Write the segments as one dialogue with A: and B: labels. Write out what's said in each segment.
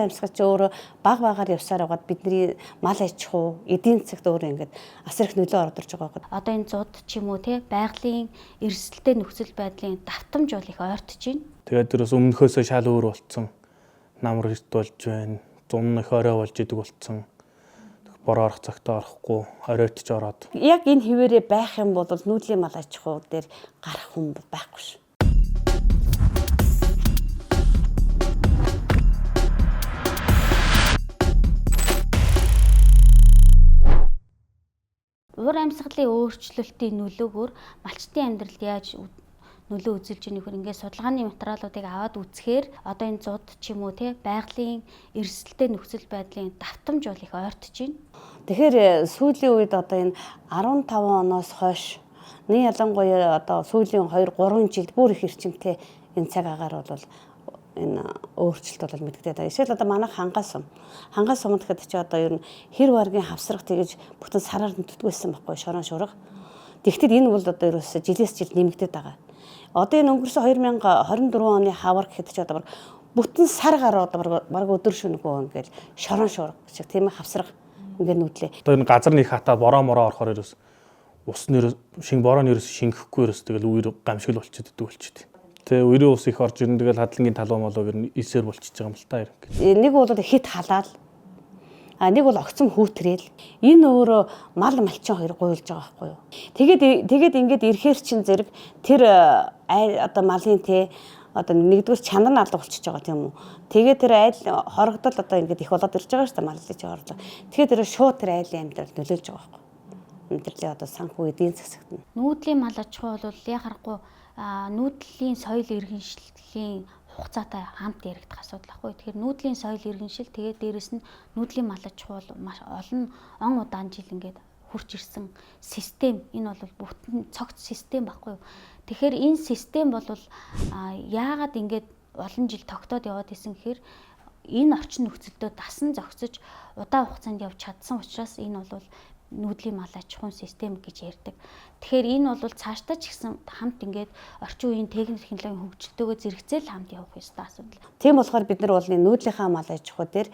A: амьсгал ч өөрөө баг багаар явсаар байгаад бидний мал аж ахуй, эдийн засагт өөрөө ингээд асар их нөлөө ордорж байгаа юм.
B: Одоо энэ зуд ч юм уу те байгалийн эрсдэлтэй нөхцөл байдлын давтамж бол их ойртож байна.
C: Тэгээд тэрс өмнөхөөсөө шал өөр болцсон. Намар эрт болж байна. Зун их орой болж идэг болцсон. Бороо орох цагтаа орохгүй, оройтж ороод.
A: Яг энэ хിവэрээ байх юм бол нүүдлийн мал аж ахуй дээр гарах хүн байхгүй шүү.
B: Уур амьсгалын өөрчлөлтийн нөлөөгөөр малчтын амьдралд яаж нөлөө үзүүлж байгааг нөхөр ингээд судалгааны материалуудыг аваад үзэхээр одоо энэ зуд ч юм уу те байгалийн эрсдэлтэй нөхцөл байдлын давтамж бол их ойртож байна.
A: Тэгэхээр сүүлийн үед одоо энэ 15 оноос хойш ялангуяа одоо сүүлийн 2-3 жилд бүр их эрчимтэй энэ цаг агаар бол энэ өөрчлөлт бол мэдэгдээд байгаа. Жишээл одоо манай хангас сум гэхэд чи одоо ер нь хэр варгийн хавсрах тэгэж бүтэн сараар нүддгүйсэн байхгүй шорон шурга. Тэгвэл энэ бол одоо ерөөсө жилээс жил нэмэгдээд байгаа. Одоо энэ өнгөрсөн 2024 оны хавар гэхэд чи одоо бүтэн сар гараа одоо баг өдөр шөнөгүй ингээл шорон шурга шиг тийм хавсрах ингээд нүдлээ.
C: Одоо энэ газар нэг хатаад бороо мороо орохоор ерөөс ус нэр шинг борооны ерөөс шингэхгүй ерөөс тэгэл үер гамшигл болчиход иддэг. Тэгээ үерийн ус их орж ирэн тэгэл хадлагын талуу молоо гэр исээр болчихж байгаа юм л та хэрэг.
A: Нэг бол хит халаал. Нэг бол огцом хүүтрээл. Энэ өөрөө мал малчин хоёр гуйлж байгаа байхгүй юу. Тэгээд ингээд ирэхээр чин зэрэг тэр одоо малын те одоо нэгдүгээр чанар нь алга болчихж байгаа тийм үү. Тэгээд тэр айл хорогдол одоо ингээд их болоод ирж байгаа шүү дээ маллаж орлоо. Тэгэхээр тэр шууд тэр айлын амьдрал нөлөөлж байгаа байхгүй юу. Амьдралын одоо санхүү эдийн засагт нь.
B: Нүүдлийн мал аж ахуй бол яхахгүй нүүдлийн соёл иргэншлийн хугацаатай хамт яригдах асуудал байхгүй. Тэгэхээр нүүдлийн соёл иргэншил тэгээд дээрэс нь нүүдлийн мал аж ахуй маш олон он удаан жил ингээд хурж ирсэн систем. Энэ бол бүтэн цогц систем байхгүй юу. Тэгэхээр энэ систем бол яагаад ингээд олон жил тогтоод яваад исэн гэхээр энэ орчин нөхцөлдөө дасан зохицож удаан хугацаанд явж чадсан учраас энэ бол нүүдлийн мал аж ахуйн систем гэж ярьдаг. Тэгэхээр энэ бол цаашдаа ч гэсэн хамт ингээд орчин үеийн техник технологийн хөгжилтөөгөө зэрэгцээл хамт явах ёстой асуудал.
A: Тийм болохоор бид нар бол нүүдлийнхаа мал аж ахуй дээр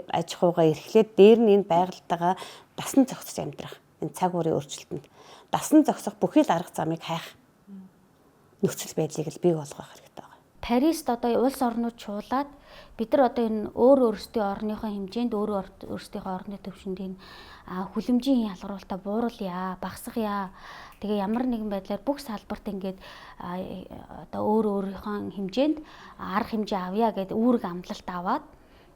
A: аж ахуйгаа эрхлээд дээр нь энэ байгальтайгаа дасан зохицож амьдрах. Энэ цаг үеийн өөрчлөлтөнд дасан зохицох бүхий л арга замыг хайх нөхцөл байдлыг л бий болгох хэрэгтэй байна.
B: Парист одоо улс орнууд чуулаад бид нар одоо энэ өөрсдийн орныхоо хэмжээнд өөрсдийнхөө орны төвшөнд энэ хүлэмжийн ялгаруулалтаа бууруулъя, багасгая. Тэгээ ямар нэгэн байдлаар бүх салбарт ингээд одоо өөрийнхөө хэмжээнд арга хэмжээ авъя гэдэг үүрэг амлалт аваад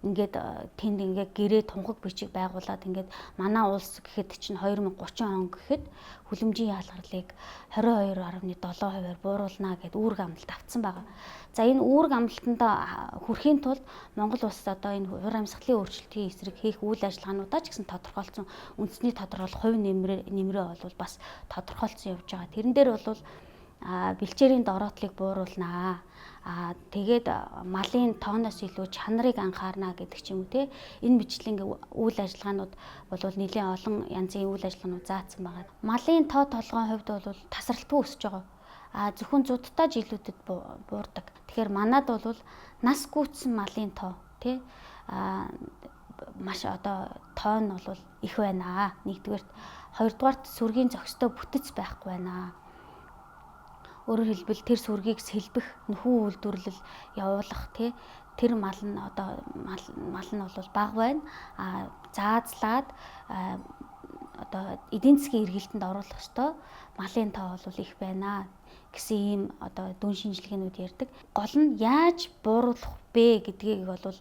B: ингээд тэнд ингээд гэрээ тунгаг бичиг байгуулад ингээд манай улс гэхэд чинь 2030 он гэхэд хүлэмжийн ялгарлыг 22.7%-аар бууруулна гэд үүрэг амлалт авсан байгаа. За энэ үүрэг амлалтанд хүрэхийн тулд Монгол улс одоо энэ уур амьсгалын өөрчлөлтийн эсрэг хийх үйл ажиллагаануудаа ч гэсэн тодорхойлсон үндэсний тодорхойлох хувь нэмрээ бол бас тодорхойлсон явж байгаа. Тэрэн дээр бол бэлчээрийн дороотлыг бууруулнаа. Тэгээд малын тооноос илүү чанарыг анхаарна гэдэг ч юм уу те. Энэ бичлэн үйл ажиллагаанууд бол нэлийн олон янзын үйл ажиллагаанууд заасан байгаа. Малын тоо толгойн хувьд бол тасралтгүй өсөж байгаа. Зөвхөн зудтай жилүүдэд буурдаг. Тэгэхээр манад бол нас гүйцсэн малын тоо те маш одоо тоо нь бол их байна. Нэгдүгээрт, хоёрдугаарт сүргийн зохистой бүтэц байхгүй байна. Өөрөөр хэлбэл тэр сүргийг сэлбэх, нөхөн үйлдвэрлэл явуулах тэр мал нь одоо мал нь бол бага байна. Заазлаад одоо эдийн засгийн эргэлтэнд оруулах ёстой малын тоо бол их байна гэсэн ийм одоо дүн шинжилгээнүүд ярьдаг. Гол нь яаж бууруулах бэ гэдгийг бол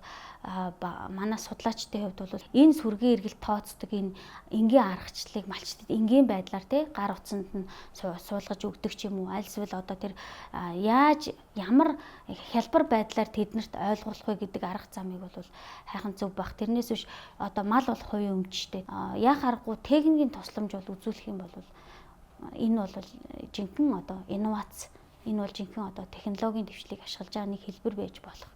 B: манай судлаачдын хувьд бол энэ сүргийн эргэлт тооцдог энэ энгийн аргачлалыг малчдад энгийн байдлаар гар утсанд нь суулгаж өгдөг ч юм уу аль эсвэл одоо тэр яаж ямар хялбар байдлаар тэднэрт ойлгуулах вэ гэдэг арга замыг бол хайхан зөв баг. Тэрнээс биш одоо мал бол хувийн өмчтэй. Яах аргагүй техникийн тусламж бол үзүүлэх юм бол энэ бол жинхэнэ одоо инновац, энэ бол жинхэнэ одоо технологийн дэвшлиг ашиглаж байгаа нэг хэлбэр байж болох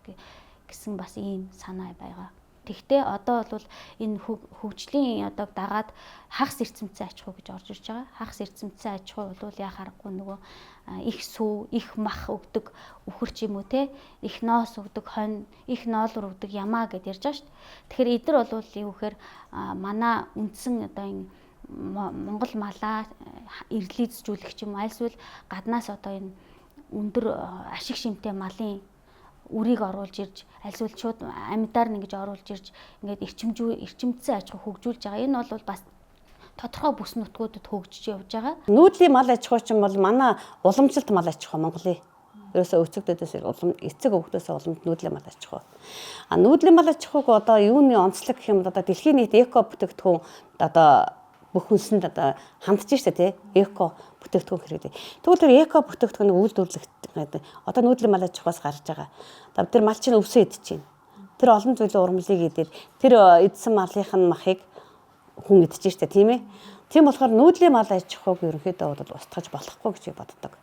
B: гэсэн бас ийм санаа байгаа. Тэгтээ одоо бол энэ хөгжлийн одоо дагаад хагас эрдэмтсэн аж ахуй гэж орж ирж байгаа. Хагас эрдэмтсэн аж ахуй бол яа харахгүй нөгөө их сүү, их мах өгдөг үхэр ч юм уу те, их ноос өгдөг хонь, их ноолор өгдөг ямаа гэд ярьж байгаа шүү дээ. Тэгэхээр эдгээр бол юу гэхээр манай үндсэн одоо энэ Монгол малаа эрлийцжүүлэх ч юм аль эсвэл гаднаас одоо энэ өндөр ашиг шимтэй малын үрийг оруулж ирж альсвал шууд амьдаар нэгж оруулж ирж ингээд эрчимцэн аж ахуй хөгжүүлж байгаа. Энэ бол бас тодорхой бүс нутгуудад хөгжиж явж байгаа.
A: Нүүдлийн мал аж ахуй ч юм бол манай уламжлалт мал аж ахуй Монголын ерөөсөө өцөгдөөс эцэг өвгдөөс уламж нүүдлийн мал аж ахуй. Нүүдлийн мал аж ахуйг одоо юуны онцлог гэх юм бол одоо дэлхийн нийт эко бүтээгдэхүүн одоо бүх хүнсэнд одоо хандж штэ тий эко бүтээгдэхүүн хэрэгтэй. Тэгвэл эко бүтээгдэхүүнийг үйлдвэрлэх одоо нүүдлийн мал аж ахуйс гарч байгаа. Одоо тэр мал чинь өвсөө идэж байна. Тэр олон зүйлийн ургамлыг идээд тэр идсэн малын махыг хүн идэж штэ тийм ээ. Тийм болохоор нүүдлийн мал аж ахуйг ерөнхийдөө бол устгаж болохгүй гэж боддог.